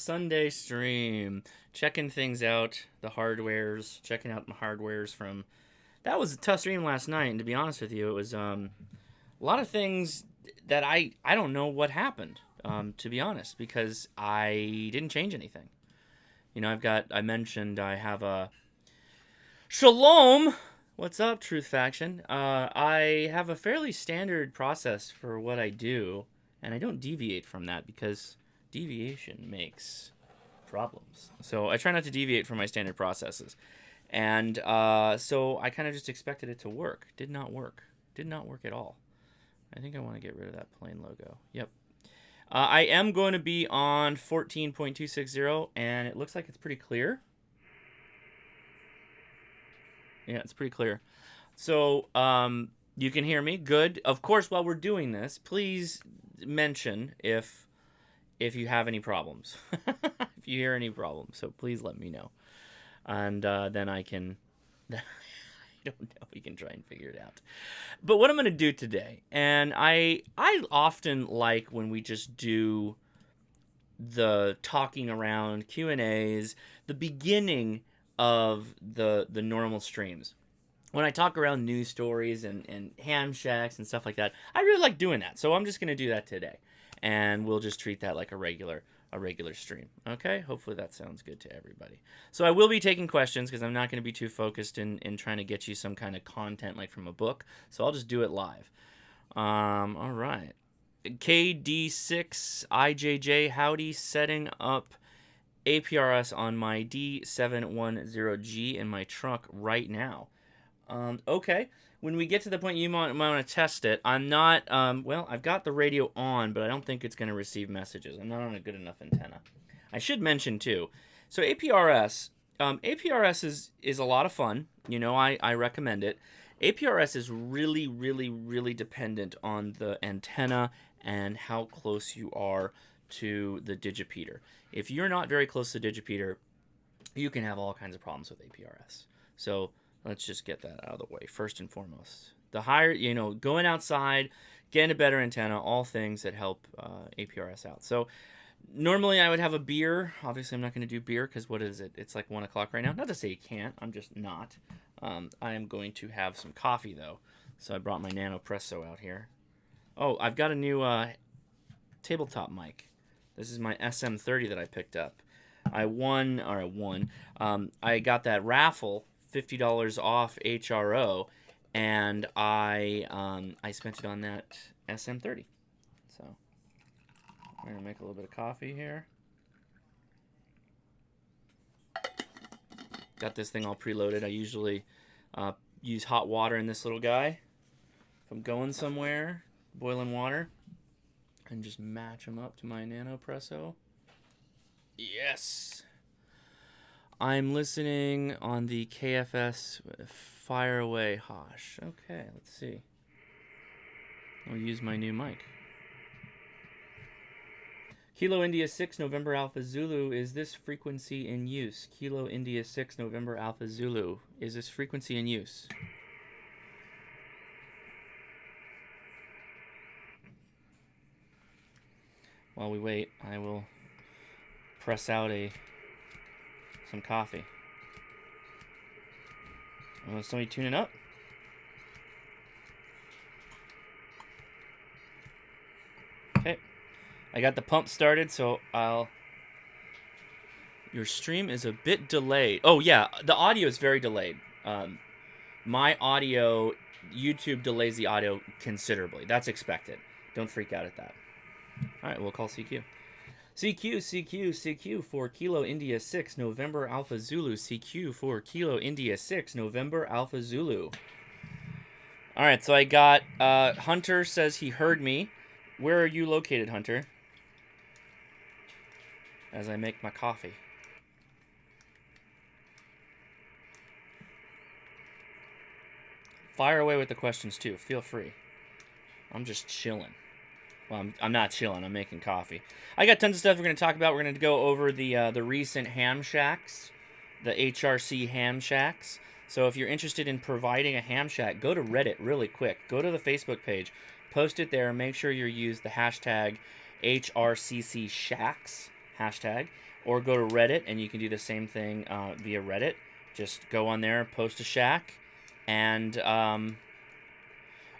Sunday stream. Checking things out, the hardwares, checking out my hardwares from... That was a tough stream last night, and to be honest with you, it was a lot of things that I don't know what happened, to be honest, because I didn't change anything. You know, I mentioned I have a... Shalom! What's up, Truth Faction? I have a fairly standard process for what I do, and I don't deviate from that because deviation makes problems. So I try not to deviate from my standard processes. And so I kind of just expected it to work. Did not work. Did not work at all. I think I want to get rid of that plain logo. Yep. I am going to be on 14.260, and it looks like it's pretty clear. Yeah, it's pretty clear. So you can hear me. Good. Of course, while we're doing this, please mention if you have any problems. If you hear any problems, so please let me know. And then I can... I don't know, we can try and figure it out. But what I'm going to do today, and I often like when we just do the talking around, Q&As, the beginning of the normal streams. When I talk around news stories and ham shacks and stuff like that, I really like doing that. So I'm just going to do that today. And we'll just treat that like a regular stream. Okay? Hopefully that sounds good to everybody. So I will be taking questions because I'm not going to be too focused in trying to get you some kind of content like from a book. So I'll just do it live. All right. KD6IJJ, howdy, setting up APRS on my D710G in my truck right now. Okay. When we get to the point you might want to test it, I'm not, well, I've got the radio on, but I don't think it's going to receive messages. I'm not on a good enough antenna. I should mention, too, so APRS is a lot of fun. You know, I recommend it. APRS is really, really, really dependent on the antenna and how close you are to the digipeater. If you're not very close to the digipeater, you can have all kinds of problems with APRS. So let's just get that out of the way, first and foremost. The higher, you know, going outside, getting a better antenna, all things that help APRS out. So normally I would have a beer. Obviously, I'm not going to do beer because what is it? It's like 1 o'clock right now. Not to say you can't. I'm just not. I am going to have some coffee, though. So I brought my Nanopresso out here. Oh, I've got a new tabletop mic. This is my SM30 that I picked up. I got that raffle, $50 off HRO, and I spent it on that SM30. So I'm gonna make a little bit of coffee here. Got this thing all preloaded. I usually use hot water in this little guy if I'm going somewhere, boiling water, and just match them up to my Nanopresso. Yes. I'm listening on the KFS Fire Away Hosh. Okay, let's see. I'll use my new mic. Kilo India 6 November Alpha Zulu. Is this frequency in use? Kilo India 6 November Alpha Zulu. Is this frequency in use? While we wait, I will press out some coffee. Oh, somebody tuning up? Okay. I got the pump started, so your stream is a bit delayed. Oh, yeah, the audio is very delayed. My audio, YouTube delays the audio considerably. That's expected. Don't freak out at that. All right, we'll call CQ. CQ for Kilo India 6 November Alpha Zulu. CQ for Kilo India 6 November Alpha Zulu. All right, so I got Hunter says he heard me. Where are you located, Hunter? As I make my coffee. Fire away with the questions too. Feel free. I'm just chilling. Well, I'm not chilling. I'm making coffee. I got tons of stuff we're going to talk about. We're going to go over the recent ham shacks, the HRC ham shacks. So if you're interested in providing a ham shack, go to Reddit really quick. Go to the Facebook page. Post it there. Make sure you use the hashtag HRCC shacks hashtag. or go to Reddit, and you can do the same thing via Reddit. Just go on there, post a shack, and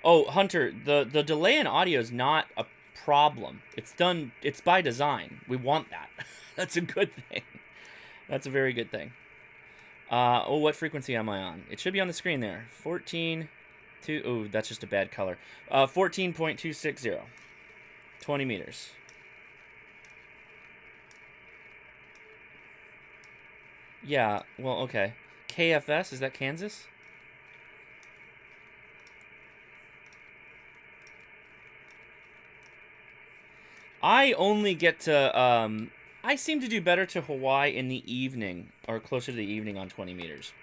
oh, Hunter, the delay in audio is not a problem. It's done. It's by design. We want that. That's a good thing. That's a very good thing. Oh, what frequency am I on? It should be on the screen there. 14. Oh, that's just a bad color. 14.260. 20 meters. Yeah, well, okay. KFS, is that Kansas? I only get to, I seem to do better to Hawaii in the evening, or closer to the evening on 20 meters.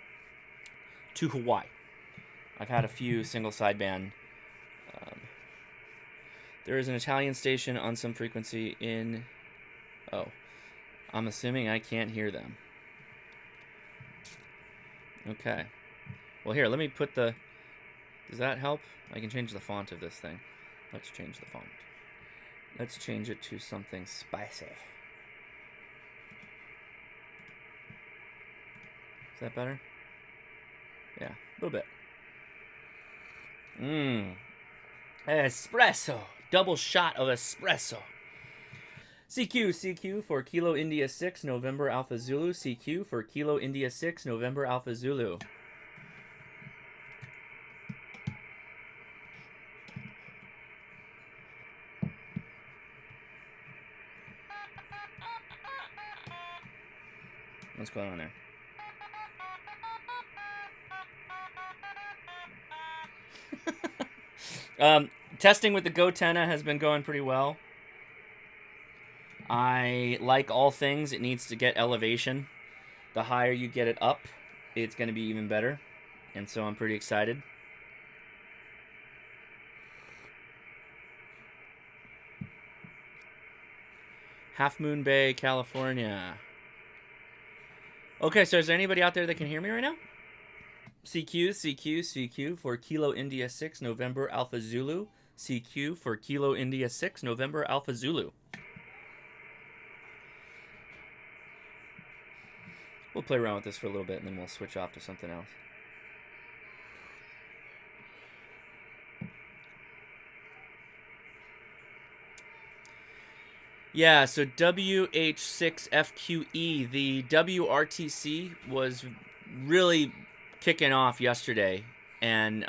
To Hawaii. I've had a few single sideband. There is an Italian station on some frequency in... Oh. I'm assuming I can't hear them. Okay. Well, here, let me put the... Does that help? I can change the font of this thing. Let's change the font. Let's change it to something spicy. Is that better? Yeah, a little bit. Espresso. Double shot of espresso. CQ for Kilo India 6, November Alpha Zulu. CQ for Kilo India 6, November Alpha Zulu. What's going on there? Testing with the Gotenna has been going pretty well. I like all things. It needs to get elevation. The higher you get it up, it's going to be even better. And so I'm pretty excited. Half Moon Bay, California. Okay, so is there anybody out there that can hear me right now? CQ for Kilo India 6, November Alpha Zulu. CQ for Kilo India 6, November Alpha Zulu. We'll play around with this for a little bit, and then we'll switch off to something else. Yeah, so WH6FQE, the WRTC was really kicking off yesterday, and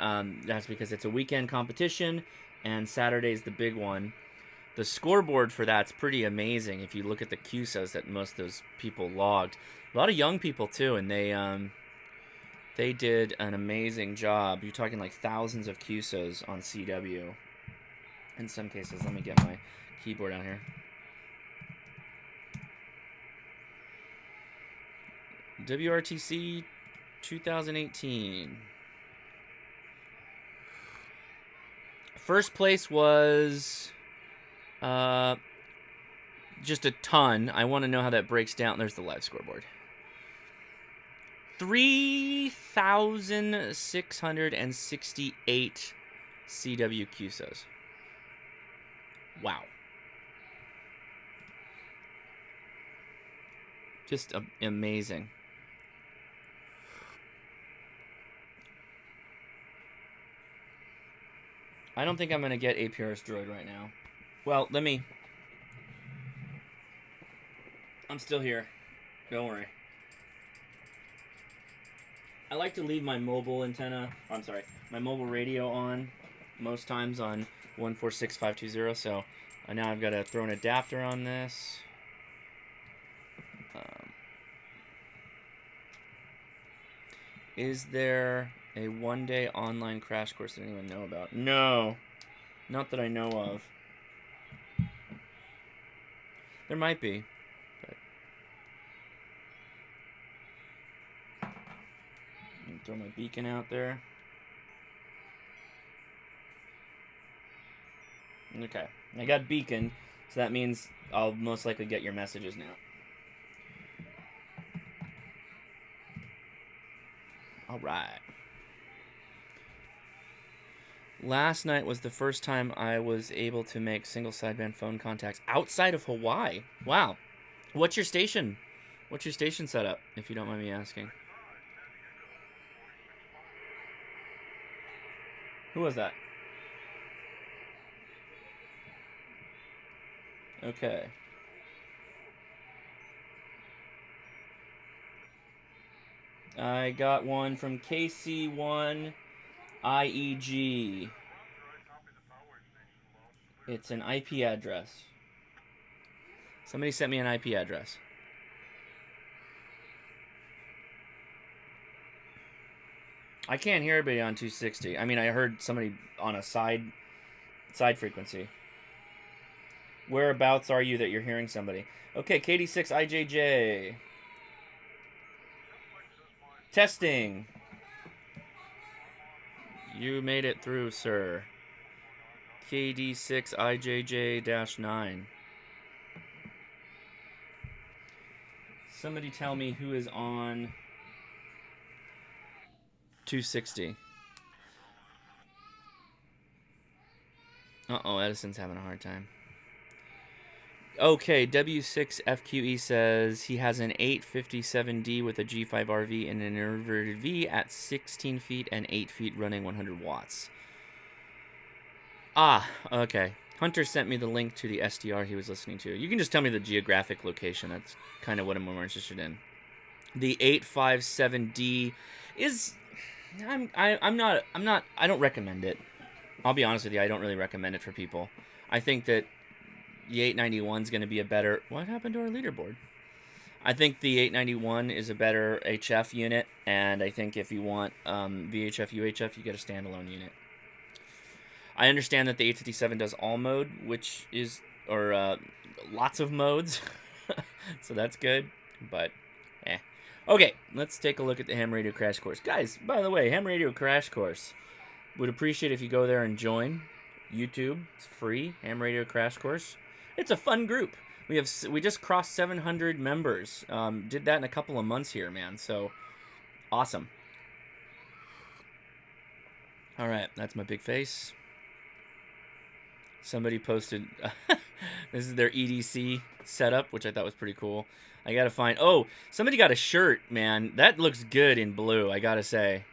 that's because it's a weekend competition, and Saturday's the big one. The scoreboard for that's pretty amazing if you look at the QSOs that most of those people logged. A lot of young people, too, and they did an amazing job. You're talking like thousands of QSOs on CW. In some cases, let me get my keyboard out here. WRTC 2018. First place was just a ton. I want to know how that breaks down. There's the live scoreboard. 3,668 CW QSOs. Wow. Just amazing. I don't think I'm going to get APRS Droid right now. Well, I'm still here. Don't worry. I like to leave my mobile antenna... I'm sorry. My mobile radio on most times on 146520, so now I've got to throw an adapter on this. Is there a one-day online crash course that anyone know about? No. Not that I know of. There might be. But throw my beacon out there. Okay. I got beacon, so that means I'll most likely get your messages now. All right. Last night was the first time I was able to make single sideband phone contacts outside of Hawaii. Wow. What's your station? What's your station setup, if you don't mind me asking? Who was that? Okay. I got one from KC1 IEG. It's an IP address. Somebody sent me an IP address. I can't hear everybody on 260. I mean, I heard somebody on a side frequency. Whereabouts are you that you're hearing somebody? Okay, KD6IJJ. Testing. You made it through, sir. KD6IJJ-9. Somebody tell me who is on 260. Uh-oh, Edison's having a hard time. Okay, W6FQE says he has an 857D with a G5RV and an inverted V at 16 feet and 8 feet running 100 watts. Ah, okay. Hunter sent me the link to the SDR he was listening to. You can just tell me the geographic location. That's kind of what I'm more interested in. The 857D is... I don't recommend it. I'll be honest with you, I don't really recommend it for people. I think that the 891 is going to be a better... What happened to our leaderboard? I think the 891 is a better HF unit, and I think if you want VHF, UHF, you get a standalone unit. I understand that the 857 does all mode, which is... or lots of modes, so that's good, but Okay, let's take a look at the Ham Radio Crash Course. Guys, by the way, Ham Radio Crash Course. Would appreciate if you go there and join. YouTube, it's free. Ham Radio Crash Course. It's a fun group. We just crossed 700 members. Did that in a couple of months here, man. So awesome. All right, that's my big face. Somebody posted. This is their EDC setup, which I thought was pretty cool. I gotta find... Oh, somebody got a shirt, man. That looks good in blue, I gotta say.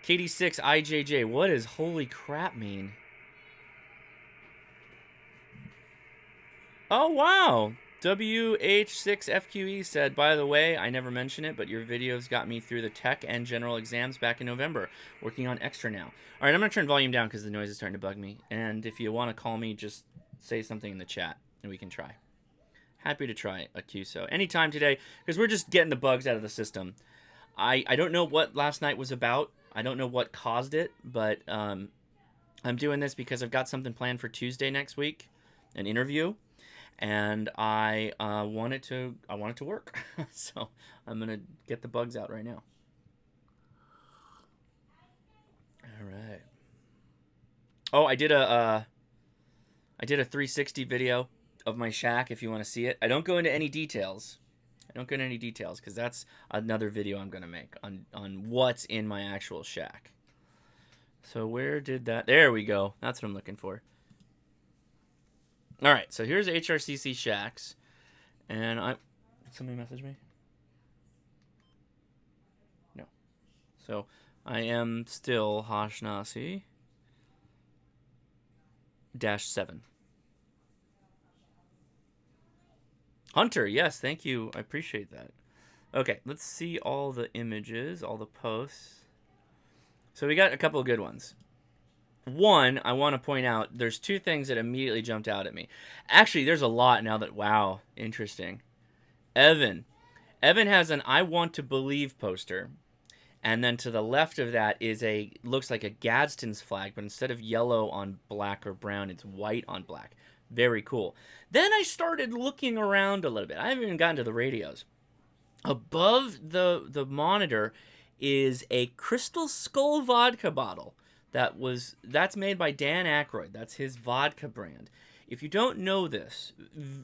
KD6IJJ, what does holy crap mean? Oh, wow. WH6FQE said, by the way, I never mention it, but your videos got me through the tech and general exams back in November. Working on extra now. All right, I'm going to turn volume down because the noise is starting to bug me. And if you want to call me, just say something in the chat, and we can try. Happy to try a QSO anytime today, because we're just getting the bugs out of the system. I don't know what last night was about. I don't know what caused it, but I'm doing this because I've got something planned for Tuesday next week, an interview, and I want it to work. So I'm gonna get the bugs out right now. All right. Oh, I did a 360 video of my shack if you want to see it. I don't go into any details. Because that's another video I'm going to make on what's in my actual shack. So where did that... There we go. That's what I'm looking for. All right, so here's HRCC shacks. And Did somebody message me? No. So I am still Hashnasi -7. Hunter, yes, thank you. I appreciate that. Okay, let's see all the images, all the posts. So we got a couple of good ones. One, I want to point out, there's two things that immediately jumped out at me. Actually, there's a lot now that, wow, interesting. Evan has an I Want to Believe poster. And then to the left of that is looks like a Gadsden's flag, but instead of yellow on black or brown, it's white on black. Very cool. Then I started looking around a little bit. I haven't even gotten to the radios. Above the monitor is a Crystal Skull vodka bottle. That's made by Dan Aykroyd. That's his vodka brand. If you don't know this,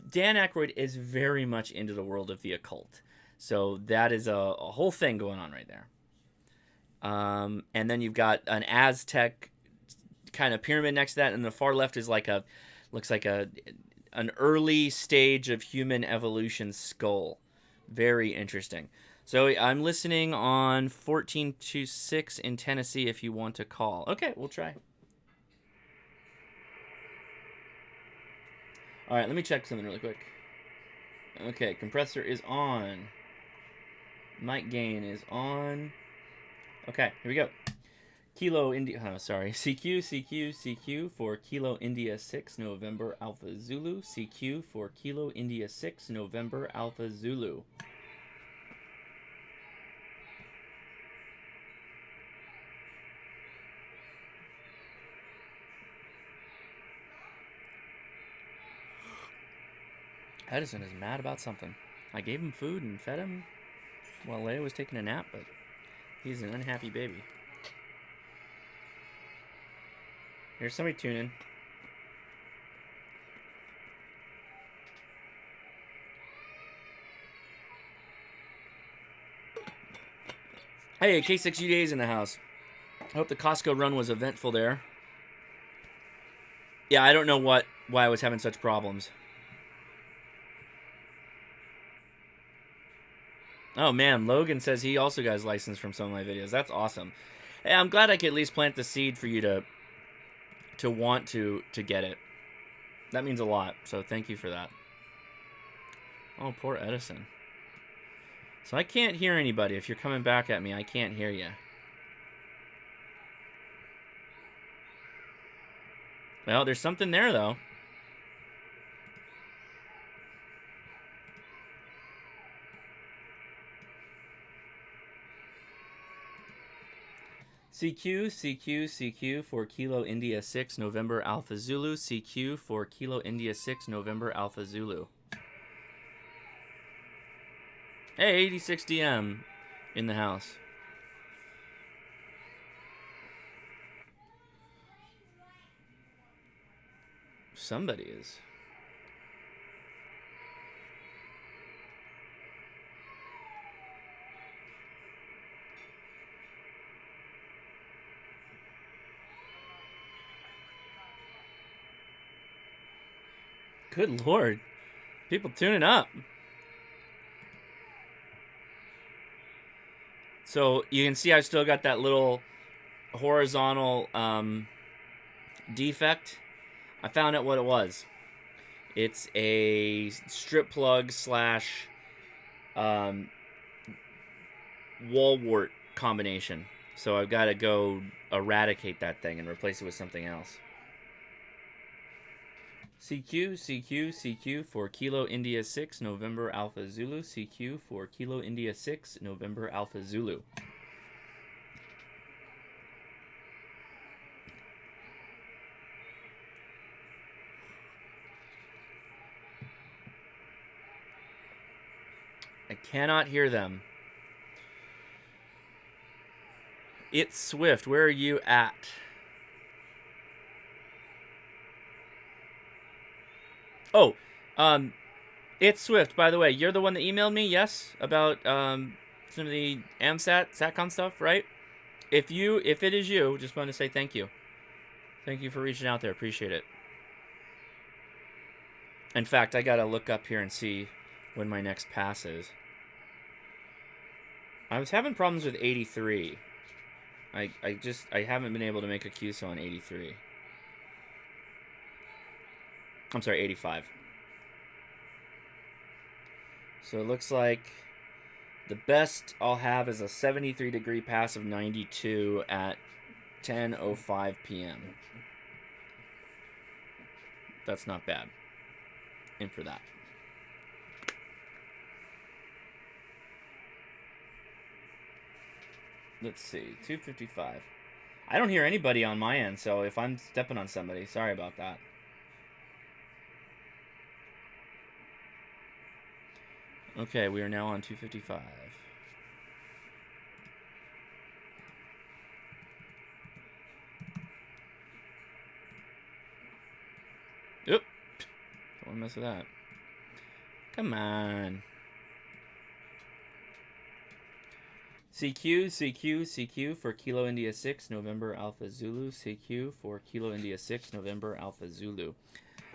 Dan Aykroyd is very much into the world of the occult. So that is a whole thing going on right there. And then you've got an Aztec kind of pyramid next to that, and the far left is looks like a an early stage of human evolution skull. Very interesting. So I'm listening on 1426 in Tennessee if you want to call. Okay, we'll try. All right, let me check something really quick. Okay, compressor is on. Mic gain is on. Okay, here we go. Kilo India, CQ, CQ, CQ for Kilo India 6 November Alpha Zulu. CQ for Kilo India 6 November Alpha Zulu. Edison is mad about something. I gave him food and fed him while Leia was taking a nap, but he's an unhappy baby. Here's somebody tuning. Hey, K6UDA is in the house. I hope the Costco run was eventful there. Yeah, I don't know why I was having such problems. Oh man, Logan says he also got his license from some of my videos. That's awesome. Hey, I'm glad I could at least plant the seed for you to want to get it. That means a lot. So thank you for that. Oh, poor Edison. So I can't hear anybody. If you're coming back at me, I can't hear you. Well, there's something there though. CQ, CQ, CQ for Kilo India 6 November Alpha Zulu. CQ for Kilo India 6 November Alpha Zulu. Hey, 86DM in the house. Somebody is. Good Lord. People tuning up. So you can see I've still got that little horizontal defect. I found out what it was. It's a strip plug slash wall wart combination. So I've got to go eradicate that thing and replace it with something else. CQ, CQ, CQ for Kilo India 6 November Alpha Zulu. CQ for Kilo India 6 November Alpha Zulu. I cannot hear them. It's Swift. Where are you at? Oh, it's Swift, by the way. You're the one that emailed me, yes? About some of the SATCOM stuff, right? If it is you, just wanted to say thank you. Thank you for reaching out there. Appreciate it. In fact, I gotta look up here and see when my next pass is. I was having problems with 83. I haven't been able to make a QSO on 83. I'm sorry, 85. So it looks like the best I'll have is a 73-degree pass of 92 at 10:05 p.m. That's not bad. In for that. Let's see, 255. I don't hear anybody on my end, so if I'm stepping on somebody, sorry about that. Okay, we are now on 255. Oop. Don't want to mess with that. Come on. CQ, CQ, CQ for Kilo India 6 November Alpha Zulu. CQ for Kilo India 6 November Alpha Zulu.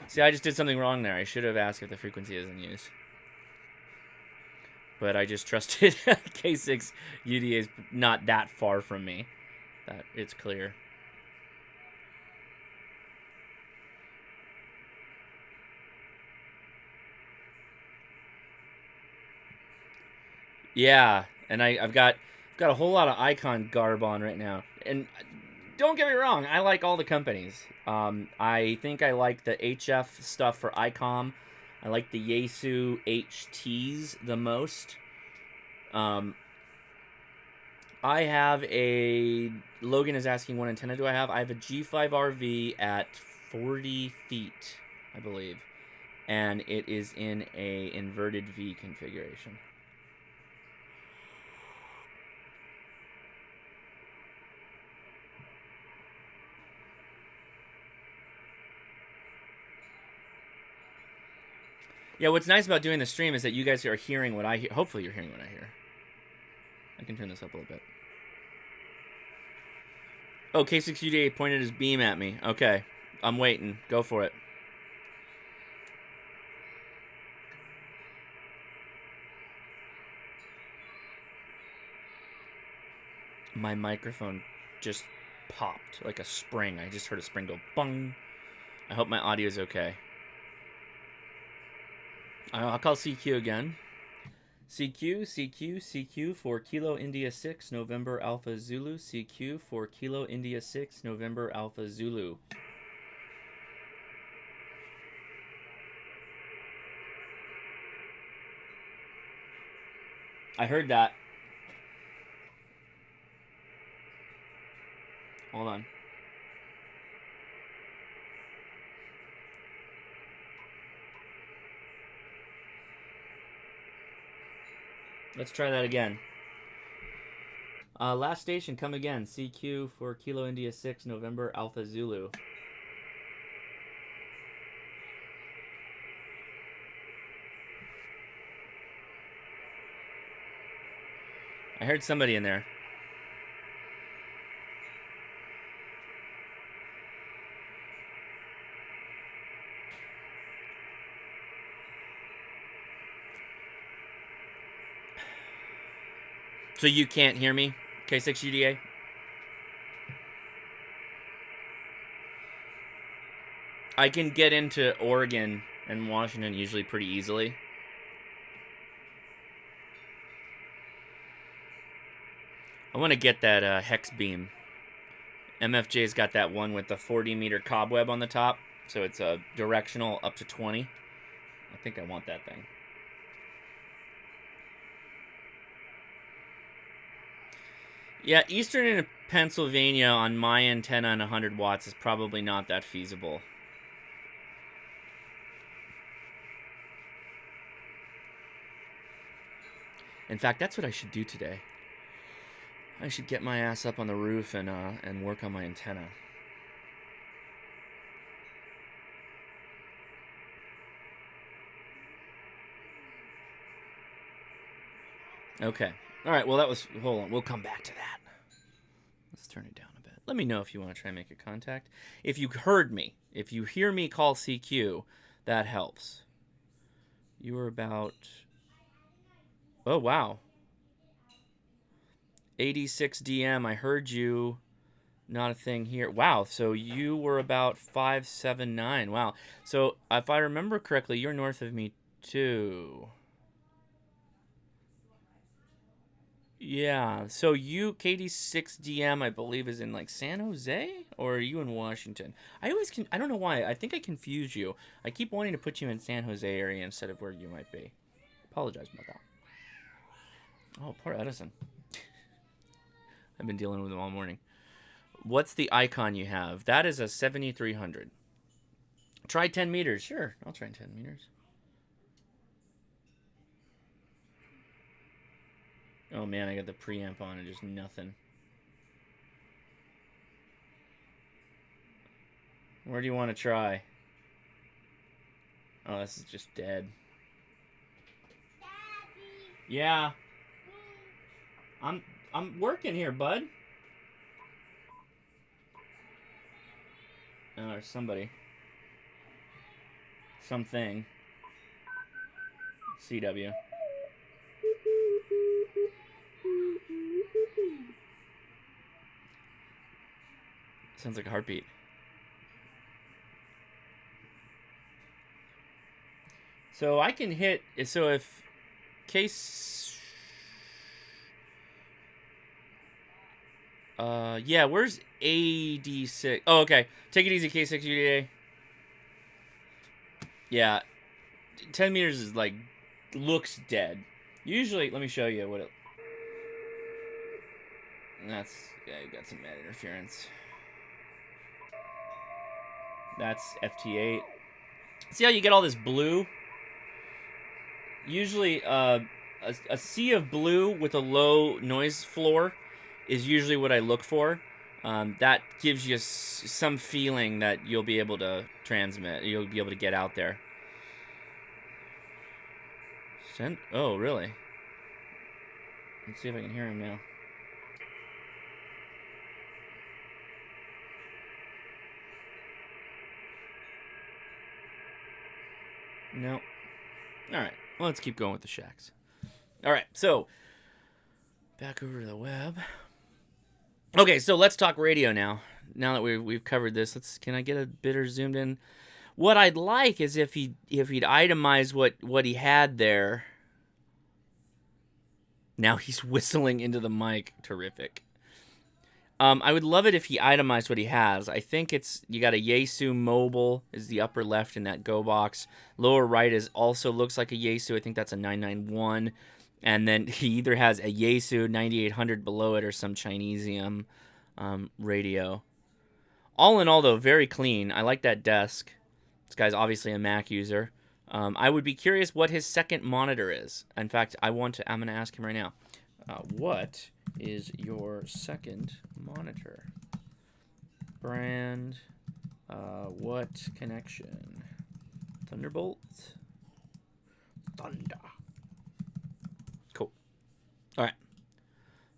See, I just did something wrong there. I should have asked if the frequency is in use. But I just trusted K6 UDA is not that far from me. That it's clear. Yeah, and I've got a whole lot of icon garb on right now. And don't get me wrong, I like all the companies. I think I like the HF stuff for ICOM. I like the Yaesu HTs the most. I have a... Logan is asking what antenna do I have. I have a G5RV at 40 feet, I believe. And it is in a inverted V configuration. Yeah, what's nice about doing the stream is that you guys are hearing what I hear. Hopefully you're hearing what I hear. I can turn this up a little bit. Oh, K6UD8 pointed his beam at me. Okay, I'm waiting. Go for it. My microphone just popped like a spring. I just heard a spring go bung. I hope my audio is okay. I'll call CQ again. CQ for Kilo India 6, November Alpha Zulu. CQ for Kilo India 6, November Alpha Zulu. I heard that. Hold on. Let's try that again. Last station, come again. CQ for Kilo India 6, November Alpha Zulu. I heard somebody in there. So you can't hear me, K6UDA? I can get into Oregon and Washington usually pretty easily. I want to get that hex beam. MFJ's got that one with the 40-meter cobweb on the top, so it's a directional up to 20. I think I want that thing. Yeah, Eastern and Pennsylvania on my antenna and 100 watts is probably not that feasible. In fact, that's what I should do today. I should get my ass up on the roof and work on my antenna. Okay. All right, well, that was... Hold on, we'll come back to that. Let's turn it down a bit. Let me know if you want to try and make a contact. If you heard me, if you hear me call CQ, that helps. You were about... Oh, wow. 86 DM, I heard you. Not a thing here. Wow, so you were about 579. Wow. So if I remember correctly, you're north of me too. Yeah. So you, KD6DM, I believe, is in like San Jose, or are you in Washington? I don't know why. I think I confuse you. I keep wanting to put you in San Jose area instead of where you might be. Apologize about that. Oh, poor Edison. I've been dealing with him all morning. What's the icon you have? That is a 7300. Try 10 meters. Sure, I'll try 10 meters. Oh man, I got the preamp on and just nothing. Where do you want to try? Oh, this is just dead. Daddy. Yeah. I'm working here, bud. Oh, there's somebody. something. CW. Sounds like a heartbeat. So I can hit. So if case. Yeah, where's AD6? Oh, okay. Take it easy, K6 UDA. Yeah. 10 meters is like. Looks dead. Usually, let me show you what it. That's. Yeah, you got some bad interference. That's FT8. See how you get all this blue? Usually, a sea of blue with a low noise floor is usually what I look for. That gives you some feeling that you'll be able to transmit. You'll be able to get out there. Oh, really? Let's see if I can hear him now. No. All right. Well, let's keep going with the shacks. All right. So, back over to the web. Okay, so let's talk radio now. Now that we've covered this, can I get a bit zoomed in? What I'd like is if he'd itemize what he had there. Now he's whistling into the mic. Terrific. I would love it if he itemized what he has. I think you got a Yaesu mobile is the upper left in that Go box. Lower right also looks like a Yaesu. I think that's a 991. And then he either has a Yaesu 9800 below it or some Chinesium radio. All in all, though, very clean. I like that desk. This guy's obviously a Mac user. I would be curious what his second monitor is. In fact, I'm going to ask him right now. What is your second monitor? Brand. What connection? Thunderbolt? Thunder. Cool. All right.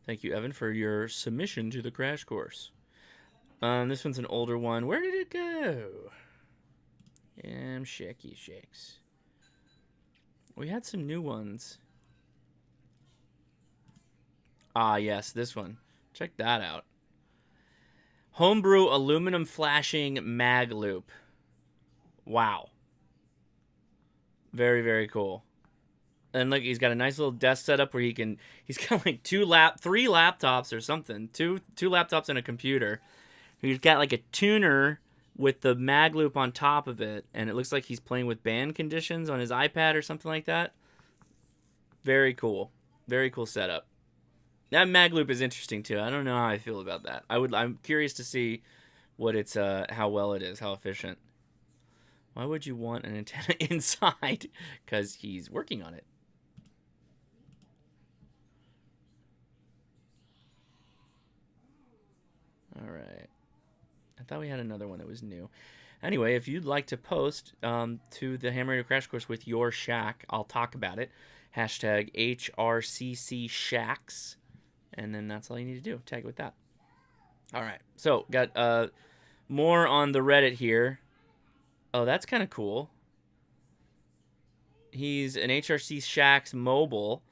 Thank you, Evan, for your submission to the crash course. This one's an older one. Where did it go? Shaky shakes. We had some new ones. Ah, yes, this one. Check that out. Homebrew aluminum flashing mag loop. Wow. Very, very cool. And look, he's got a nice little desk setup where he's got like three laptops or something. Two laptops and a computer. He's got like a tuner with the mag loop on top of it, and it looks like he's playing with band conditions on his iPad or something like that. Very cool. Very cool setup. That mag loop is interesting too. I don't know how I feel about that. I'm curious to see what it's how well it is, how efficient. Why would you want an antenna inside? Because he's working on it. All right. I thought we had another one that was new. Anyway, if you'd like to post to the Ham Radio Crash Course with your shack, I'll talk about it. Hashtag HRCC Shacks. And then that's all you need to do. Tag it with that. All right. So, got more on the Reddit here. Oh, that's kind of cool. He's an HRC Shacks mobile.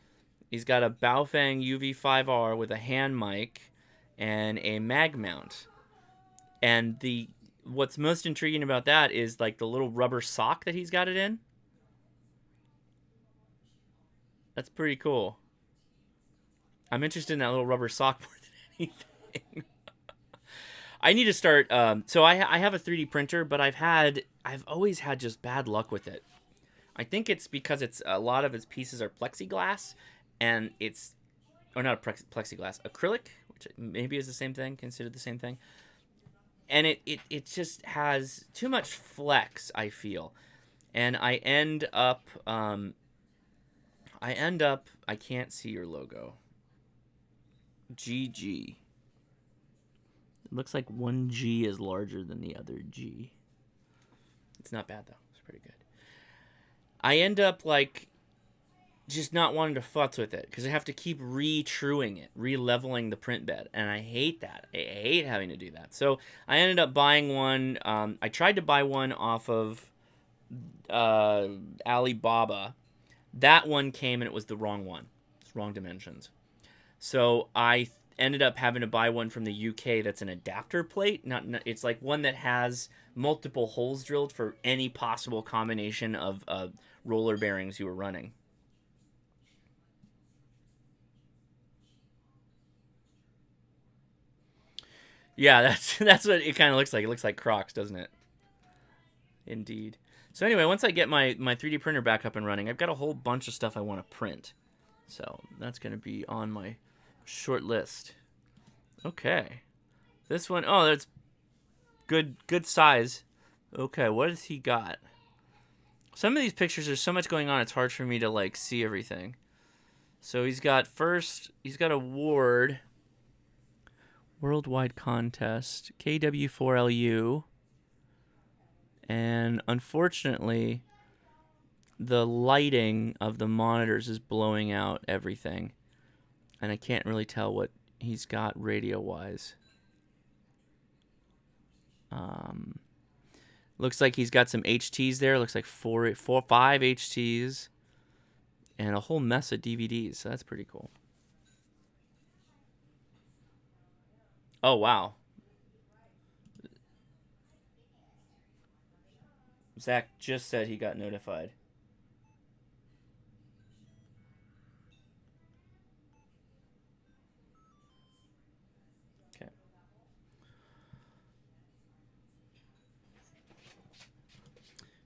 He's got a Baofeng UV5R with a hand mic and a mag mount. And what's most intriguing about that is like the little rubber sock that he's got it in. That's pretty cool. I'm interested in that little rubber sock more than anything. I need to start. So I have a 3D printer, but I've always had just bad luck with it. I think it's because a lot of its pieces are plexiglass, and not plexiglass, acrylic, which maybe is the same thing, considered the same thing. And it just has too much flex, I feel, and I end up I can't see your logo. GG. It looks like one G is larger than the other G. It's not bad, though. It's pretty good. I end up, like, just not wanting to futz with it because I have to keep re-truing it, re-leveling the print bed, and I hate that. I hate having to do that. So I ended up buying one. I tried to buy one off of Alibaba. That one came and it was the wrong one. It's wrong dimensions. So I ended up having to buy one from the UK that's an adapter plate. Not it's like one that has multiple holes drilled for any possible combination of roller bearings you were running. Yeah, that's what it kind of looks like. It looks like Crocs, doesn't it? Indeed. So anyway, once I get my 3D printer back up and running, I've got a whole bunch of stuff I want to print. So that's going to be on my short list. Okay. This one, oh, that's good size. Okay, what has he got? Some of these pictures, there's so much going on, it's hard for me to like see everything. So he's got award, worldwide contest, KW4LU, and unfortunately, the lighting of the monitors is blowing out everything, and I can't really tell what he's got radio-wise. Looks like he's got some HTs there. Looks like five HTs, and a whole mess of DVDs. So that's pretty cool. Oh wow, Zach just said he got notified. Okay.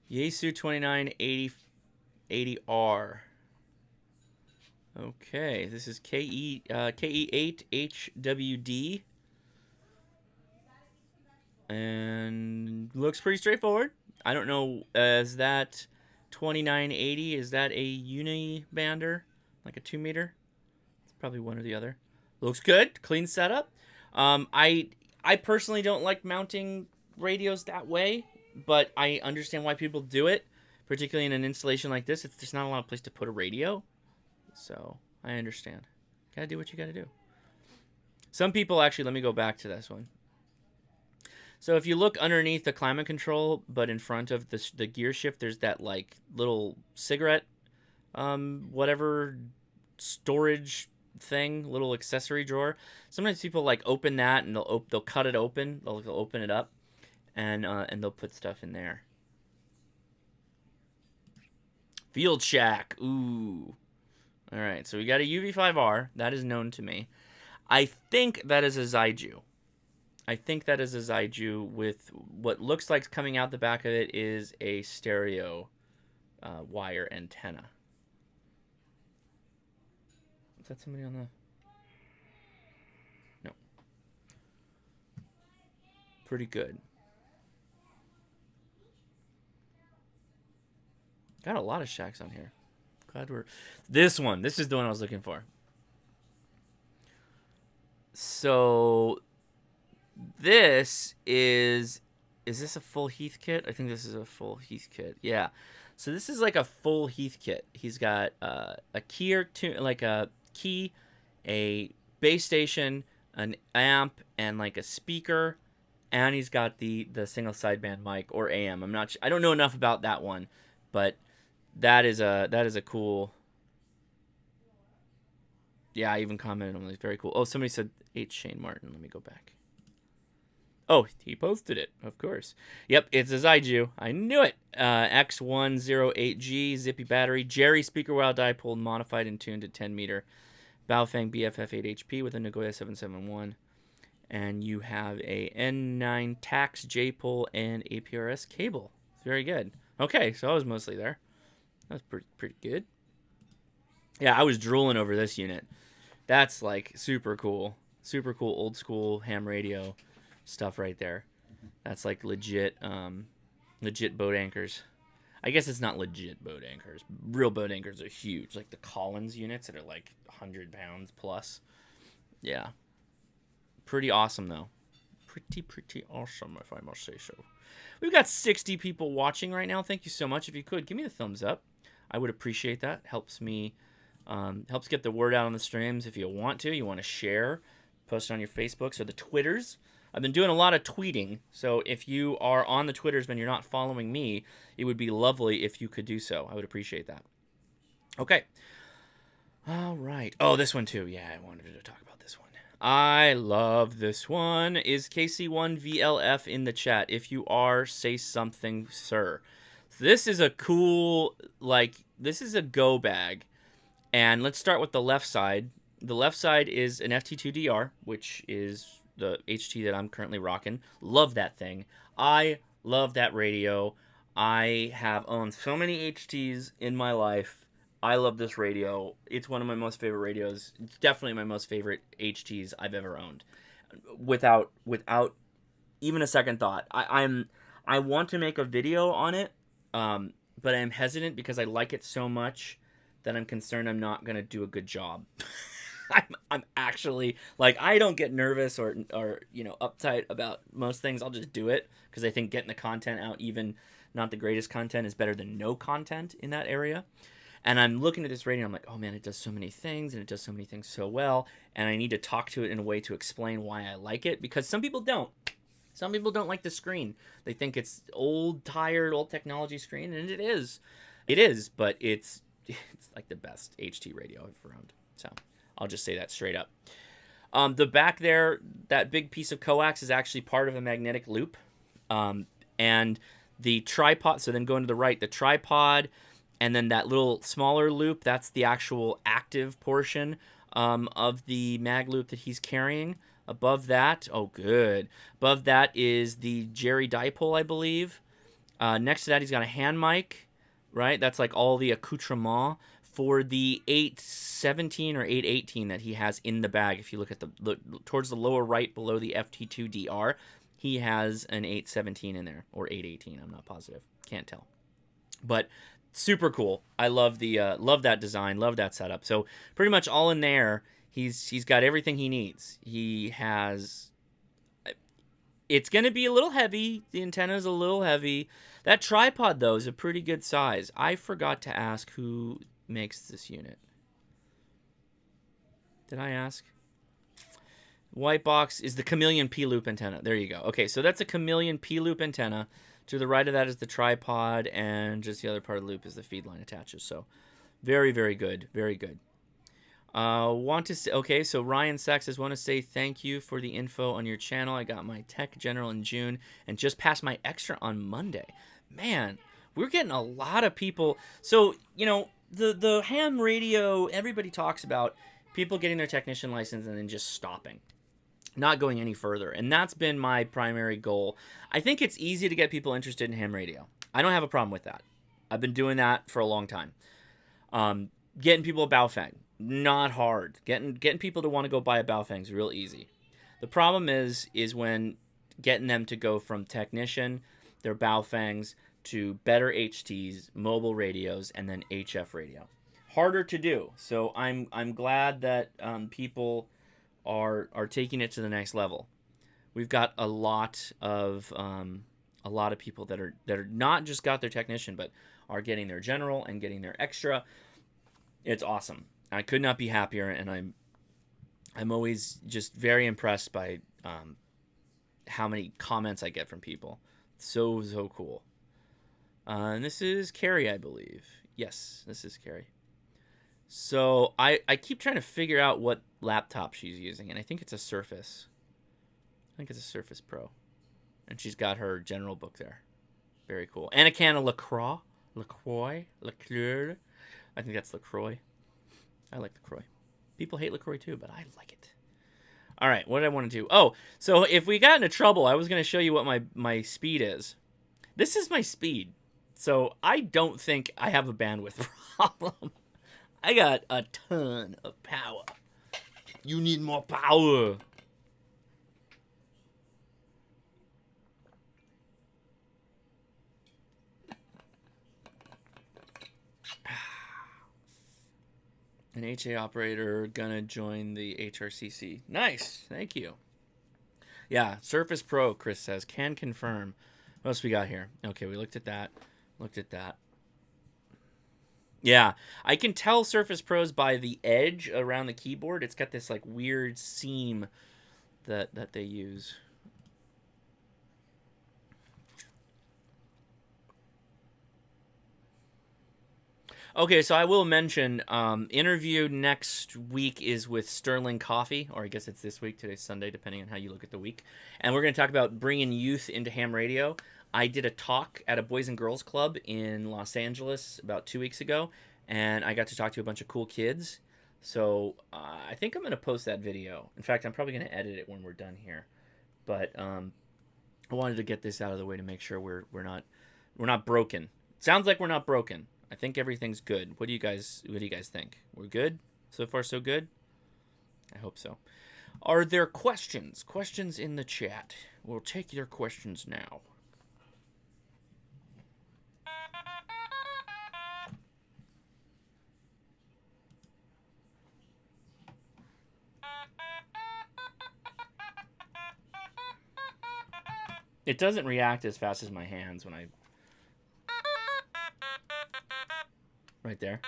Yaesu 2980R. Okay, this is KE8HWD, and looks pretty straightforward. I don't know, is that 2980? Is that a uni-bander, like a 2 meter? It's probably one or the other. Looks good, clean setup. I personally don't like mounting radios that way, but I understand why people do it, particularly in an installation like this. It's just not a lot of place to put a radio. So I understand. Gotta do what you gotta do. Some people actually, let me go back to this one. So if you look underneath the climate control, but in front of the gear shift, there's that like little cigarette, whatever storage thing, little accessory drawer. Sometimes people like open that and they'll cut it open. They'll open it up, and they'll put stuff in there. Field Shack. Ooh. All right, so we got a UV5R. That is known to me. I think that is a Zaiju. With what looks like coming out the back of it is a stereo wire antenna. Is that somebody on the... No. Pretty good. Got a lot of shacks on here. Glad we're... This is the one I was looking for. So this is this a full Heath kit? I think this is a full Heath kit. Yeah. So this is like a full Heath kit. He's got a key, a base station, an amp, and like a speaker, and he's got the single sideband mic or AM. I don't know enough about that one, but that is a cool. Yeah, I even commented on it. It's very cool. Oh, somebody said H. Shane Martin. Let me go back. Oh, he posted it, of course. Yep, it's a Zaiju. I knew it. X108G, zippy battery, Jerry speaker wild dipole, modified and tuned to 10 meter. Baofeng BFF8HP with a Nagoya 771. And you have a N9 Tax J-pole and APRS cable. It's very good. Okay, so I was mostly there. That was pretty good. Yeah, I was drooling over this unit. That's like super cool old school ham radio stuff right there. That's like legit boat anchors. I guess it's not legit boat anchors. Real boat anchors are huge, like the Collins units that are like 100 pounds plus. Yeah, pretty awesome though. Pretty awesome, if I must say so. We've got 60 people watching right now. Thank you so much. If you could give me the thumbs up, I would appreciate that. Helps me. Helps get the word out on the streams. If you want to share, post it on your Facebooks or the Twitters. I've been doing a lot of tweeting, so if you are on the Twitters but you're not following me, it would be lovely if you could do so. I would appreciate that. Okay. All right. Oh, this one too. Yeah, I wanted to talk about this one. I love this one. Is KC1VLF in the chat? If you are, say something, sir. So this is a cool, this is a go bag. And let's start with the left side. The left side is an FT2DR, which is the HT that I'm currently rocking. Love that thing. I love that radio. I have owned so many HTs in my life. I love this radio. It's one of my most favorite radios. It's definitely my most favorite HTs I've ever owned. Without even a second thought. I want to make a video on it, but I'm hesitant because I like it so much that I'm concerned I'm not going to do a good job. I'm actually, I don't get nervous or uptight about most things. I'll just do it because I think getting the content out, even not the greatest content, is better than no content in that area. And I'm looking at this radio, and I'm like, oh man, it does so many things, and it does so many things so well, and I need to talk to it in a way to explain why I like it, because some people don't. Some people don't like the screen. They think it's tired, old technology screen, and it is. It is, but it's like the best HT radio I've ever owned. So I'll just say that straight up. The back there, that big piece of coax is actually part of a magnetic loop. And the tripod, so then going to the right, the tripod, and then that little smaller loop, that's the actual active portion of the mag loop that he's carrying. Above that, oh good. Above that is the Jerry dipole, I believe. Next to that, he's got a hand mic, right? That's like all the accoutrement for the 817 or 818 that he has in the bag. If you look at towards the lower right below the FT2DR, he has an 817 in there, or 818. I'm not positive. Can't tell. But super cool. I love love that design, love that setup. So pretty much all in there. He's got everything he needs. He has. It's going to be a little heavy. The antenna's a little heavy. That tripod, though, is a pretty good size. I forgot to ask who makes this unit. Did I ask? White box is the Chameleon P-loop antenna. There you go. Okay, so that's a Chameleon P-loop antenna. To the right of that is the tripod, and just the other part of the loop is the feed line attaches. So very, very good. Very good. Okay, so Ryan Sachs says, want to say thank you for the info on your channel. I got my Tech General in June and just passed my extra on Monday. Man, we're getting a lot of people. So, the ham radio, everybody talks about people getting their technician license and then just stopping, not going any further. And that's been my primary goal. I think it's easy to get people interested in ham radio. I don't have a problem with that. I've been doing that for a long time. Getting people a Baofeng, not hard. Getting people to want to go buy a Baofeng is real easy. The problem is when getting them to go from technician, their Baofengs, to better HTs, mobile radios, and then HF radio. Harder to do. So I'm glad that people are taking it to the next level. We've got a lot of people that are not just got their technician, but are getting their general and getting their extra. It's awesome. I could not be happier, and I'm always just very impressed by how many comments I get from people. So cool. And this is Carrie, I believe. Yes, this is Carrie. So I keep trying to figure out what laptop she's using, and I think it's a Surface. I think it's a Surface Pro. And she's got her general book there. Very cool. And a can of LaCroix. I think that's LaCroix. I like LaCroix. People hate LaCroix too, but I like it. All right, what did I want to do? Oh, so if we got into trouble, I was going to show you what my speed is. This is my speed. So I don't think I have a bandwidth problem. I got a ton of power. You need more power. An HA operator gonna join the HRCC. Nice, thank you. Yeah, Surface Pro, Chris says, can confirm. What else we got here? Okay, we looked at that. Yeah, I can tell Surface Pros by the edge around the keyboard. It's got this like weird seam that they use. Okay, so I will mention interview next week is with Sterling Coffee, or I guess it's this week. Today's Sunday, depending on how you look at the week. And we're going to talk about bringing youth into ham radio. I did a talk at a Boys and Girls Club in Los Angeles about 2 weeks ago, and I got to talk to a bunch of cool kids. So I think I'm going to post that video. In fact, I'm probably going to edit it when we're done here. But I wanted to get this out of the way to make sure we're not broken. Sounds like we're not broken. I think everything's good. What do you guys think? We're good? So far so good? I hope so. Are there questions? Questions in the chat. We'll take your questions now. It doesn't react as fast as my hands when I... Right there.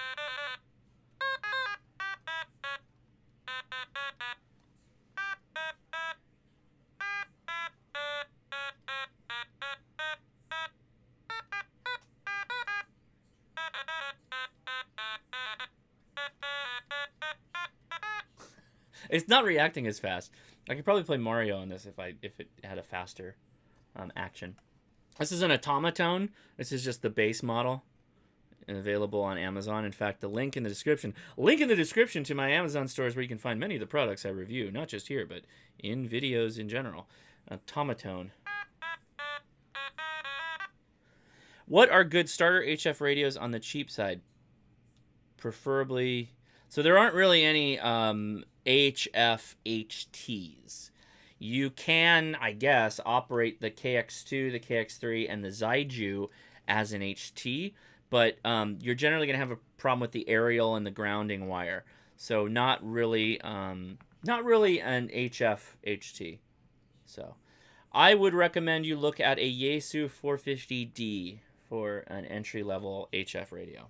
It's not reacting as fast. I could probably play Mario on this if it had a faster action. This is an automaton. This is just the base model, and available on Amazon. In fact, the link in the description. Link in the description to my Amazon stores where you can find many of the products I review, not just here, but in videos in general. Automaton. What are good starter HF radios on the cheap side? Preferably... So there aren't really any HF HTs. You can, I guess, operate the KX2, the KX3, and the Zaiju as an HT, but you're generally going to have a problem with the aerial and the grounding wire. So not really an HF HT. So I would recommend you look at a Yaesu 450D for an entry-level HF radio.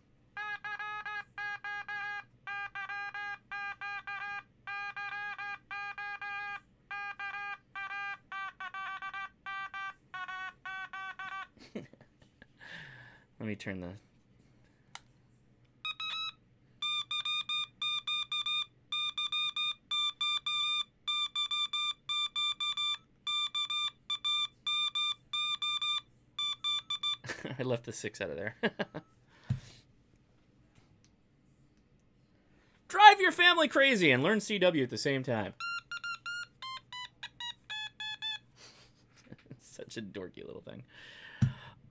Let me turn the... I left the 6 out of there. Drive your family crazy and learn CW at the same time. It's such a dorky little thing.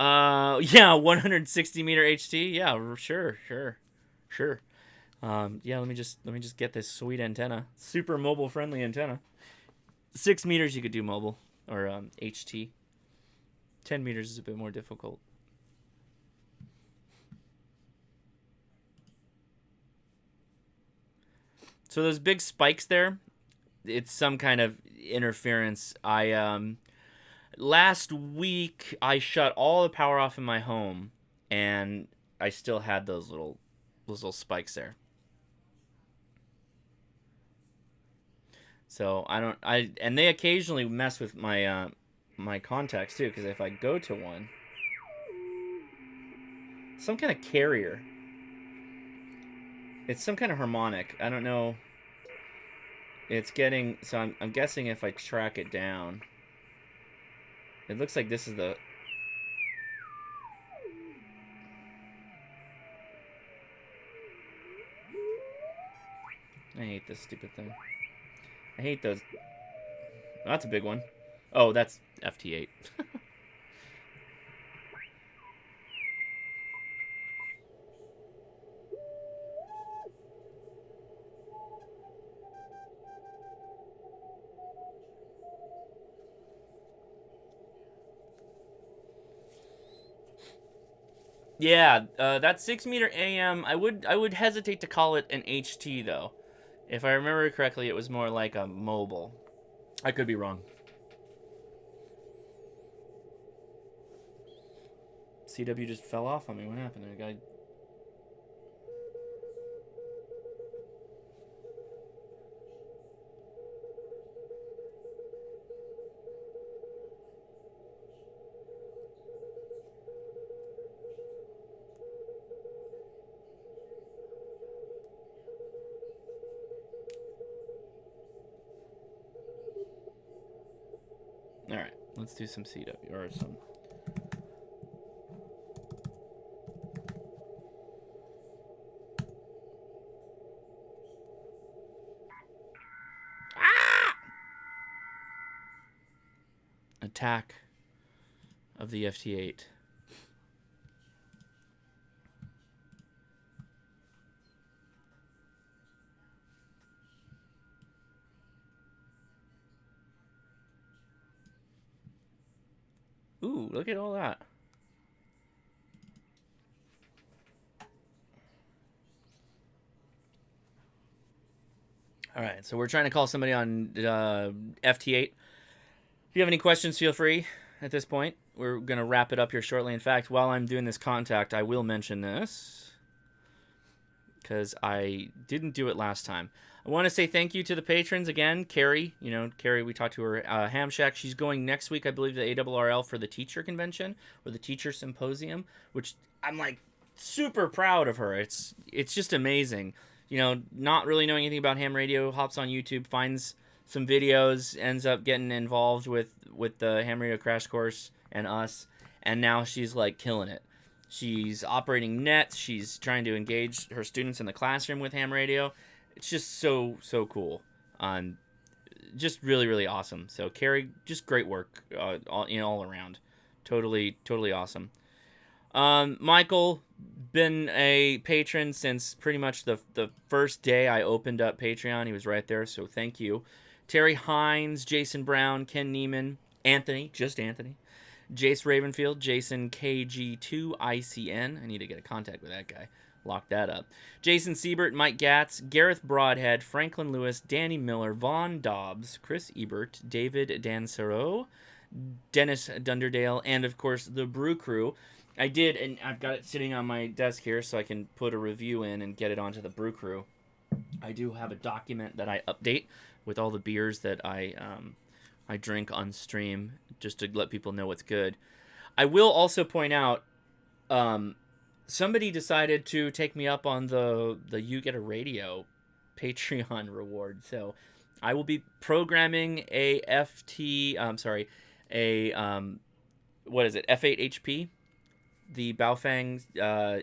Yeah, 160 meter HT. Yeah, sure. Yeah, let me just get this sweet antenna. Super mobile friendly antenna. 6 meters you could do mobile or HT. 10 meters is a bit more difficult. So those big spikes there, it's some kind of interference. Last week I shut all the power off in my home, and I still had those little spikes there. So and they occasionally mess with my my contacts too, because if I go to one, some kind of carrier. It's some kind of harmonic. I don't know. It's getting... So I'm guessing if I track it down... It looks like this is the... I hate this stupid thing. I hate those... Oh, that's a big one. Oh, that's FT8. Yeah, that 6 meter AM, I would hesitate to call it an HT though. If I remember correctly, it was more like a mobile. I could be wrong. CW just fell off on me. What happened there, guy? All right, let's do some CW or some. Ah! Attack of the FT8. Ooh, look at all that. All right, so we're trying to call somebody on FT8. If you have any questions, feel free at this point. We're going to wrap it up here shortly. In fact, while I'm doing this contact, I will mention this because I didn't do it last time. I want to say thank you to the patrons again. Carrie, Carrie, we talked to her. Ham Shack, she's going next week, I believe, to ARRL for the teacher convention or the teacher symposium, which I'm like super proud of her. It's just amazing. Not really knowing anything about ham radio, hops on YouTube, finds some videos, ends up getting involved with the ham radio crash course and us, and now she's like killing it. She's operating nets. She's trying to engage her students in the classroom with ham radio. It's just so cool. Just really, really awesome. So Carrie, just great work all around. Totally awesome. Michael, been a patron since pretty much the first day I opened up Patreon. He was right there, so thank you. Terry Hines, Jason Brown, Ken Neiman, Anthony, Jace Ravenfield, Jason KG2ICN. I need to get a contact with that guy. Lock that up. Jason Siebert, Mike Gatz, Gareth Broadhead, Franklin Lewis, Danny Miller, Vaughn Dobbs, Chris Ebert, David Dansero, Dennis Dunderdale, and of course the Brew Crew. I did, and I've got it sitting on my desk here so I can put a review in and get it onto the Brew Crew. I do have a document that I update with all the beers that I drink on stream just to let people know what's good. I will also point out, somebody decided to take me up on the You Get a Radio Patreon reward. So I will be programming a F8HP, the Baofeng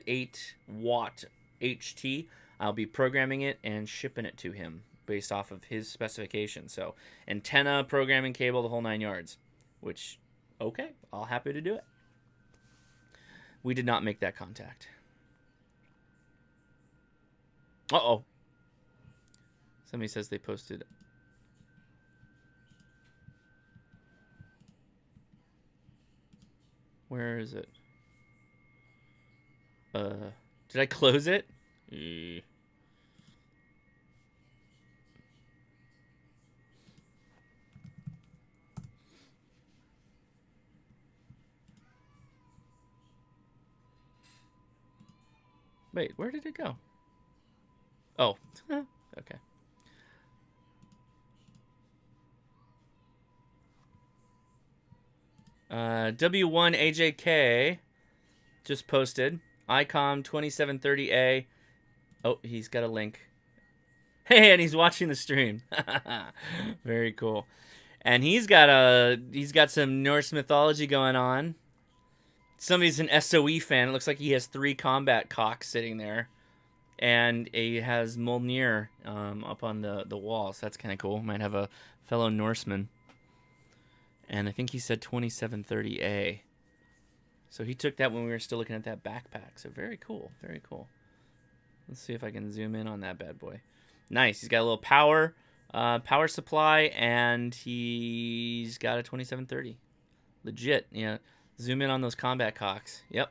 8 watt HT. I'll be programming it and shipping it to him based off of his specifications. So antenna, programming cable, the whole 9 yards. Which, okay, I'll happy to do it. We did not make that contact. Uh-oh. Somebody says they posted. Where is it? Did I close it? Wait, where did it go? Oh, okay. W1AJK just posted. ICOM 2730A. Oh, he's got a link. Hey, and he's watching the stream. Very cool. And he's got some Norse mythology going on. Somebody's an SOE fan. It looks like he has 3 combat cocks sitting there. And he has Mjolnir up on the wall. So that's kind of cool. Might have a fellow Norseman. And I think he said 2730A. So he took that when we were still looking at that backpack. So very cool. Very cool. Let's see if I can zoom in on that bad boy. Nice. He's got a little power supply, and he's got a 2730. Legit. Yeah. Zoom in on those combat cocks. Yep.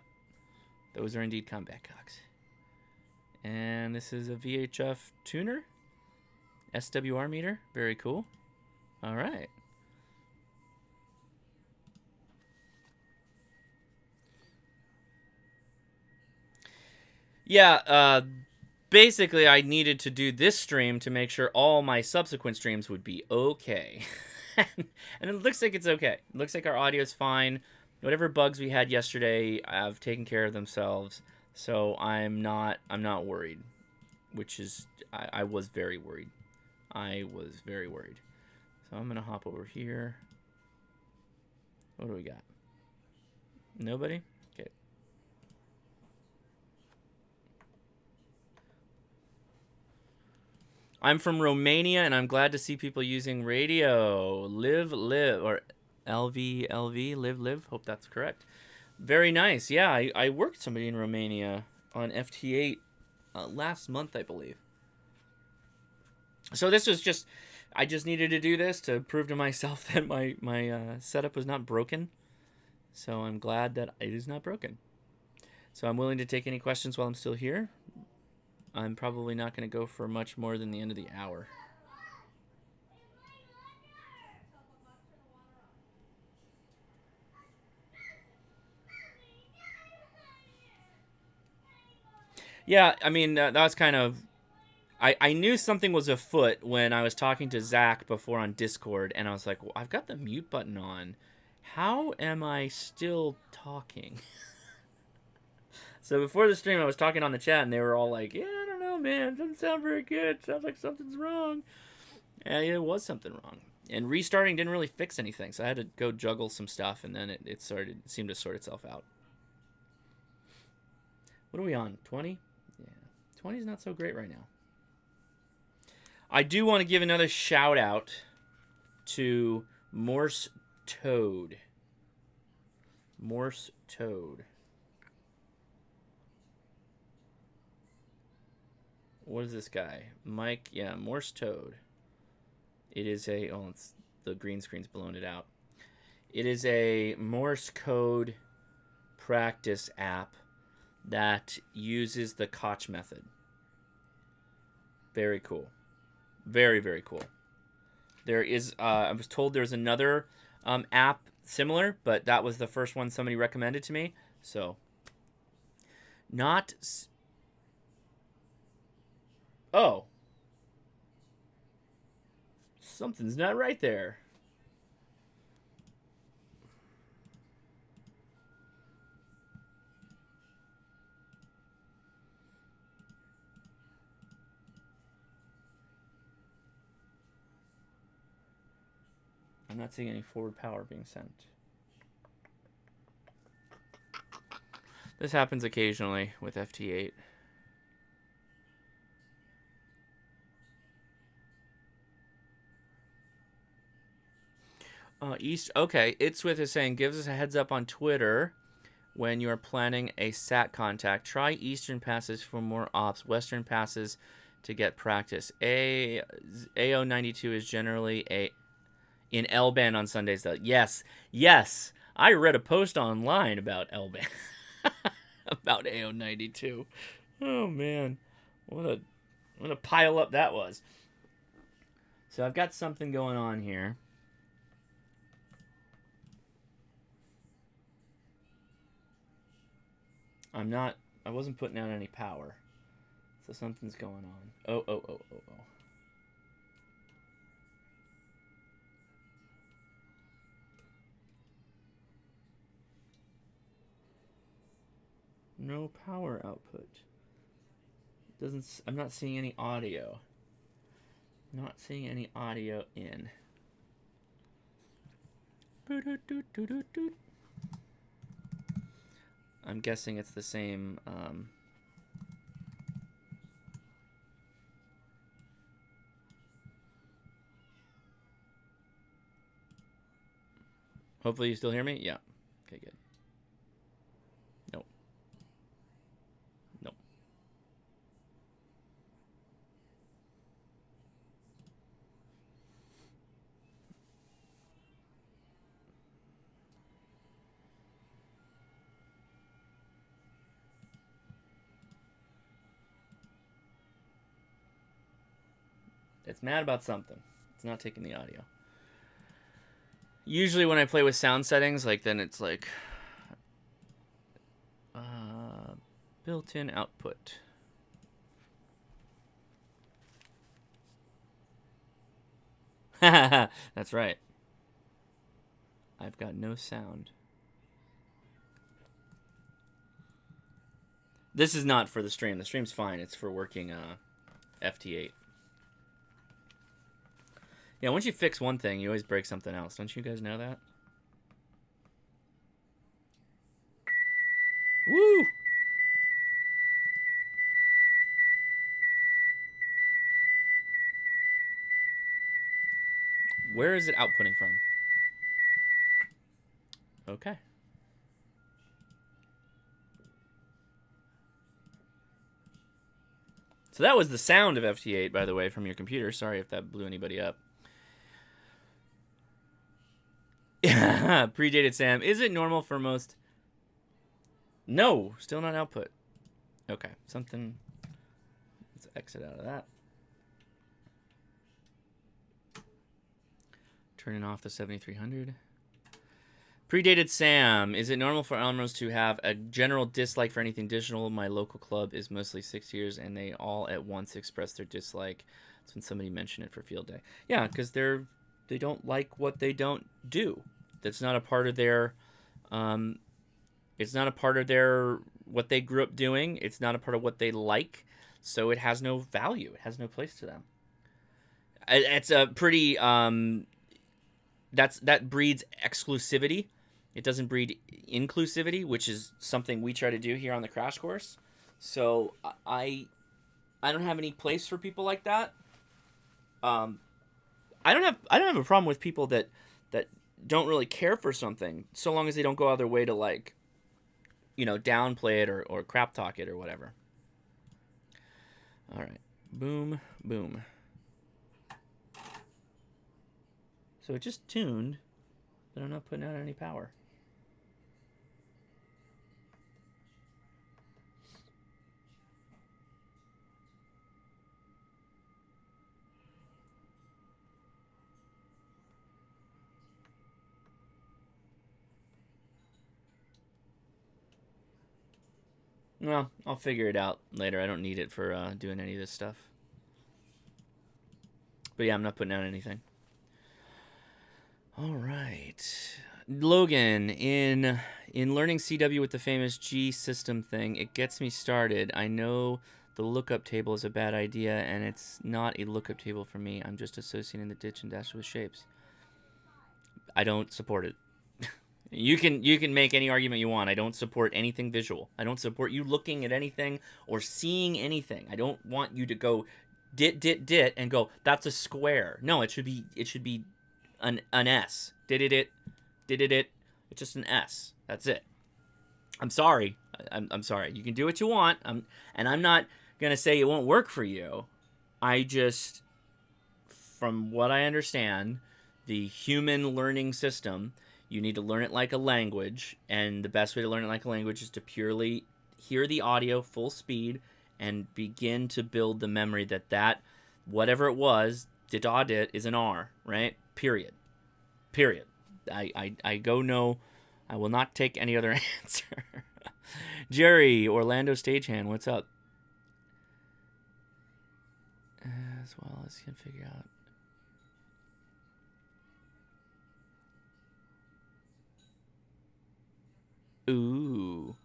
Those are indeed combat cocks. And this is a VHF tuner. SWR meter. Very cool. All right. Yeah, basically I needed to do this stream to make sure all my subsequent streams would be okay. And it looks like it's okay. It looks like our audio's fine. Whatever bugs we had yesterday have taken care of themselves. So I'm not worried. Which is, I was very worried. I was very worried. So I'm going to hop over here. What do we got? Nobody? Okay. I'm from Romania, and I'm glad to see people using radio. Live, or LV, live. Hope that's correct. Very nice. Yeah, I worked with somebody in Romania on FT8 last month, I believe. So this was just, I just needed to do this to prove to myself that my setup was not broken. So I'm glad that it is not broken. So I'm willing to take any questions while I'm still here. I'm probably not going to go for much more than the end of the hour. Yeah, I mean, that was kind of... I knew something was afoot when I was talking to Zach before on Discord, and I was like, well, I've got the mute button on. How am I still talking? So before the stream, I was talking on the chat, and they were all like, yeah, I don't know, man. It doesn't sound very good. Sounds like something's wrong. And it was something wrong. And restarting didn't really fix anything, so I had to go juggle some stuff, and then it seemed to sort itself out. What are we on? 20? Yeah. 20 is not so great right now. I do want to give another shout out to Morse Toad. Morse Toad. What is this guy? Mike, yeah, Morse Toad. It is a, oh, it's, the green screen's blown it out. It is a Morse code practice app that uses the Koch method. Very cool. Very, very cool. There is, I was told there's another app similar, but that was the first one somebody recommended to me. So, not... Oh. Something's not right there. I'm not seeing any forward power being sent. This happens occasionally with FT8. East, okay, It's with is saying, gives us a heads up on Twitter when you are planning a SAT contact. Try Eastern passes for more ops, Western passes to get practice. AO92 is generally in L-band on Sundays, though. Yes, I read a post online about L-band, about AO92. Oh, man. What a pile up that was. So I've got something going on here. I wasn't putting out any power. So something's going on. Oh. No power output. I'm not seeing any audio. Not seeing any audio in. I'm guessing it's the same. Hopefully you still hear me? Yeah. Okay, good. Nope. It's mad about something. It's not taking the audio. Usually when I play with sound settings, like, then it's like built-in output. That's right. I've got no sound. This is not for the stream. The stream's fine. It's for working FT8. Yeah, once you fix one thing, you always break something else. Don't you guys know that? Where is it outputting from? Okay. So that was the sound of FT8, by the way, from your computer. Sorry if that blew anybody up. Predated Sam. Is it normal for most... No, still not output. Okay, something... Let's exit out of that. Turning off the 7300. Predated Sam. Is it normal for Almros to have a general dislike for anything digital? My local club is mostly 6 years, and they all at once express their dislike. That's when somebody mentioned it for field day. Yeah, because they don't like what they don't do. That's not a part of their... it's not a part of their... what they grew up doing. It's not a part of what they like. So it has no value. It has no place to them. It's a pretty... that breeds exclusivity. It doesn't breed inclusivity, which is something we try to do here on the crash course. So I don't have any place for people like that. I don't have a problem with people that don't really care for something, so long as they don't go out of their way to, like, you know, downplay it or crap talk it or whatever. All right, boom, boom. So it just tuned, but I'm not putting out any power. Well, I'll figure it out later. I don't need it for doing any of this stuff. But yeah, I'm not putting out anything. All right. Logan, in learning CW with the famous G system thing, it gets me started. I know the lookup table is a bad idea, and it's not a lookup table for me. I'm just associating the ditch and dash with shapes. I don't support it. You can make any argument you want. I don't support anything visual. I don't support you looking at anything or seeing anything. I don't want you to go dit and go, that's a square. No, it should be an S. Dit. It's just an S. That's it. I'm sorry. I'm sorry. You can do what you want. And I'm not gonna say it won't work for you. I just, from what I understand, the human learning system, you need to learn it like a language, and the best way to learn it like a language is to purely hear the audio full speed and begin to build the memory that whatever it was, dit is an R, right? Period. I go no. I will not take any other answer. Jerry, Orlando Stagehand, what's up? As well as can figure out. Ooh.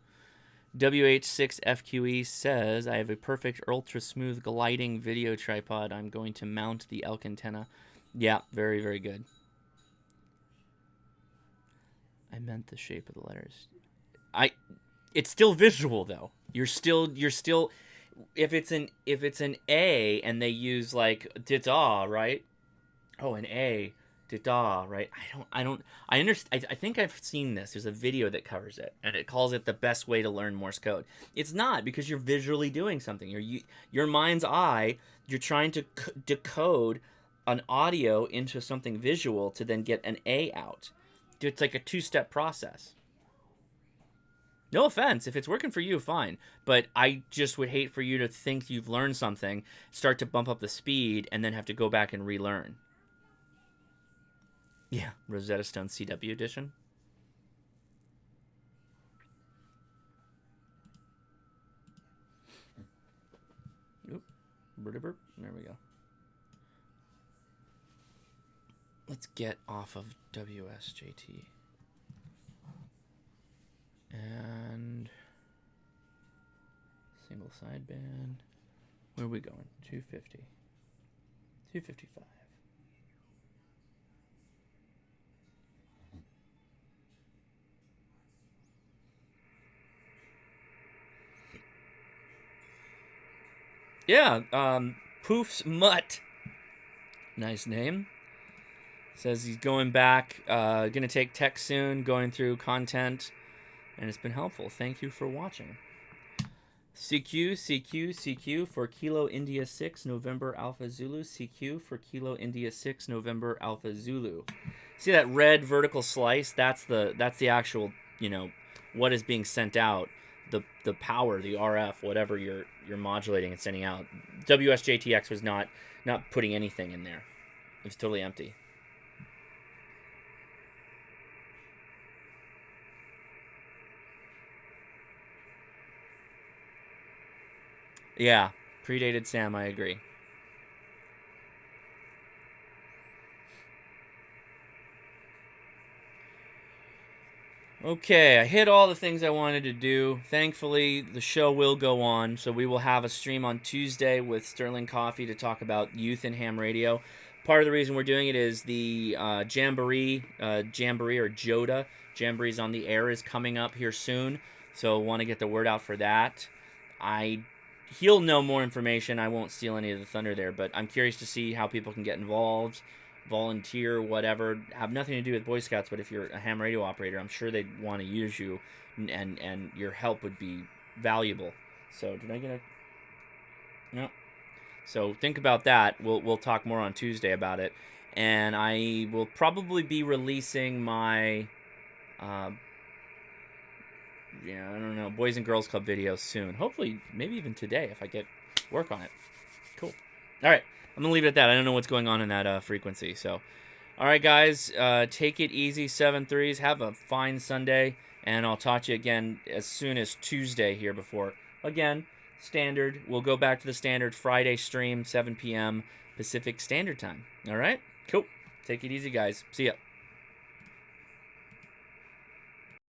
WH6FQE says, I have a perfect ultra smooth gliding video tripod. I'm going to mount the elk antenna. Yeah, very, very good. I meant the shape of the letters. It's still visual though. You're still if it's an A and they use like dita, right? Oh, an A. Da, right? I understand. I think I've seen this. There's a video that covers it, and it calls it the best way to learn Morse code. It's not, because you're visually doing something. Your mind's eye. You're trying to decode an audio into something visual to then get an A out. It's like a two-step process. No offense, if it's working for you, fine. But I just would hate for you to think you've learned something, start to bump up the speed, and then have to go back and relearn. Yeah, Rosetta Stone CW edition. Oop. Burp. There we go. Let's get off of WSJT. And single sideband. Where are we going? 250. 255. Yeah, Poof's Mutt. Nice name. Says he's going back, gonna take tech soon, going through content, and it's been helpful. Thank you for watching. CQ for Kilo India 6 November Alpha Zulu. CQ for Kilo India 6 November Alpha Zulu. See that red vertical slice? That's the actual, you know, what is being sent out. The power, the RF, whatever you're modulating and sending out. WSJTX was not putting anything in there. It was totally empty. Yeah, predated Sam, I agree. Okay, I hit all the things I wanted to do. Thankfully, the show will go on, so we will have a stream on Tuesday with Sterling Coffee to talk about youth and ham radio. Part of the reason we're doing it is the Jamboree or JODA, Jamboree's on the air, is coming up here soon, so want to get the word out for that. He'll know more information. I won't steal any of the thunder there, but I'm curious to see how people can get involved, volunteer, whatever. Have nothing to do with Boy Scouts, but if you're a ham radio operator, I'm sure they'd want to use you, and your help would be valuable. So did I get a... No. So think about that. We'll talk more on Tuesday about it, and I will probably be releasing my... I don't know, Boys and Girls Club videos soon. Hopefully, maybe even today if I get work on it. Cool. All right, I'm going to leave it at that. I don't know what's going on in that frequency. So, all right, guys, take it easy, 7-3s. Have a fine Sunday, and I'll talk to you again as soon as Tuesday here before, again, standard. We'll go back to the standard Friday stream, 7 p.m. Pacific Standard Time. All right? Cool. Take it easy, guys. See ya.